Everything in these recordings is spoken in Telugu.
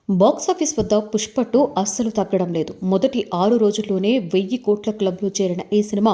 బాక్సాఫీస్ వద్ద పుష్ప 2 అస్సలు తగ్గడం లేదు. మొదటి 6 రోజుల్లోనే 1000 కోట్ల క్లబ్లో చేరిన ఈ సినిమా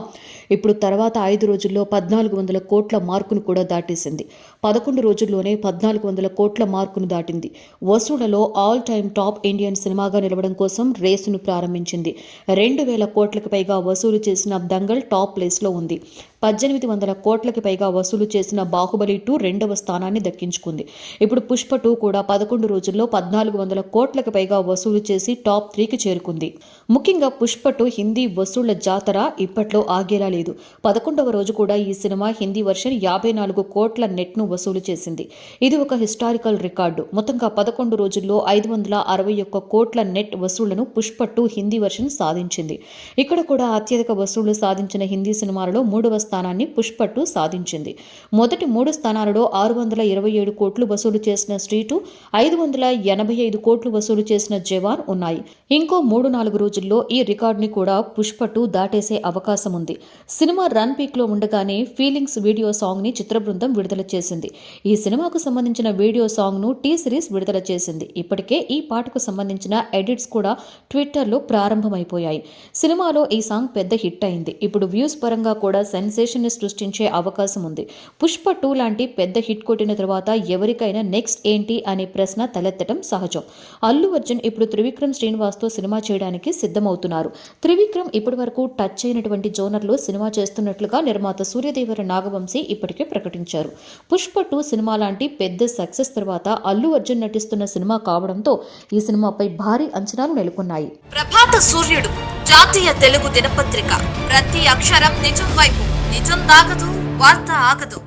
ఇప్పుడు తర్వాత 5 రోజుల్లో 1400 కోట్ల మార్కును కూడా దాటేసింది. 11 రోజుల్లోనే 1400 కోట్ల మార్కును దాటింది. వసూళ్లలో ఆల్ టైమ్ టాప్ ఇండియన్ సినిమాగా నిలవడం కోసం రేసును ప్రారంభించింది. 2000 కోట్లకు పైగా వసూలు చేసిన దంగల్ టాప్ ప్లేస్లో ఉంది. 1800 కోట్లకి పైగా వసూలు చేసిన బాహుబలి 2 రెండవ స్థానాన్ని దక్కించుకుంది. ఇప్పుడు పుష్ప 2 కూడా 11 రోజుల్లో 1400 కోట్లకు పైగా వసూలు చేసి టాప్ 3కి చేరుకుంది. ముఖ్యంగా పుష్ప 2 హిందీ వసూళ్ల జాతర ఇప్పట్లో ఆగేలా లేదు. 11వ రోజు కూడా ఈ సినిమా హిందీ వర్షన్ 54 కోట్ల నెట్ను వసూలు చేసింది. ఇది ఒక హిస్టారికల్ రికార్డు. మొత్తంగా 11 రోజుల్లో 561 కోట్ల నెట్ వసూళ్లను పుష్ప 2 హిందీ వర్షన్ సాధించింది. ఇక్కడ కూడా అత్యధిక వసూళ్లు సాధించిన హిందీ సినిమాలలో 3వ స్థానాన్ని పుష్ప 2 సాధించింది. మొదటి 3 స్థానాలలో 627 కోట్లు వసూలు చేసిన స్ట్రీ 2, 585 కోట్లు వసూలు చేసిన జవాన్ ఉన్నాయి. ఇంకో 3-4 రోజుల్లో ఈ రికార్డుని కూడా పుష్ప 2 దాటేసే అవకాశం ఉంది. సినిమా రన్ పీక్ లో ఉండగానే ఫీలింగ్స్ వీడియో సాంగ్ ని చిత్ర బృందం విడుదల చేసింది. ఈ సినిమాకు సంబంధించిన వీడియో సాంగ్ ను టీ సిరీస్ విడుదల చేసింది. ఇప్పటికే ఈ పాటకు సంబంధించిన ఎడిట్స్ కూడా ట్విట్టర్ లో ప్రారంభమైపోయాయి. సినిమాలో ఈ సాంగ్ పెద్ద హిట్ అయింది. ఇప్పుడు వ్యూస్ పరంగా కూడా సెన్సేషన్ ని సృష్టించే అవకాశం ఉంది. పుష్ప 2 లాంటి పెద్ద హిట్ కొట్టిన తర్వాత ఎవరికైనా నెక్స్ట్ ఏంటి అనే ప్రశ్న తలెత్తడం సహజం. అల్లు అర్జున్ ఇప్పుడు త్రివిక్రమ్ శ్రీనివాస్ తో సినిమా చేయడానికి సిద్ధమవుతున్నారు. త్రివిక్రమ్ ఇప్పటి వరకు టచ్ అయినటువంటి జోనర్లో సినిమా చేస్తున్నట్లుగా నిర్మాత సూర్యదేవర నాగవంశీ ఇప్పటికే ప్రకటించారు. పుష్ప 2 సినిమా లాంటి పెద్ద సక్సెస్ తర్వాత అల్లు అర్జున్ నటిస్తున్న సినిమా కావడంతో ఈ సినిమాపై భారీ అంచనాలు నెలకొన్నాయి. ప్రభాత సూర్యుడు జాతీయ తెలుగు దినపత్రిక. ప్రతి అక్షరం నిజం వైపు. నిజం దాగదు, వార్త ఆగదు.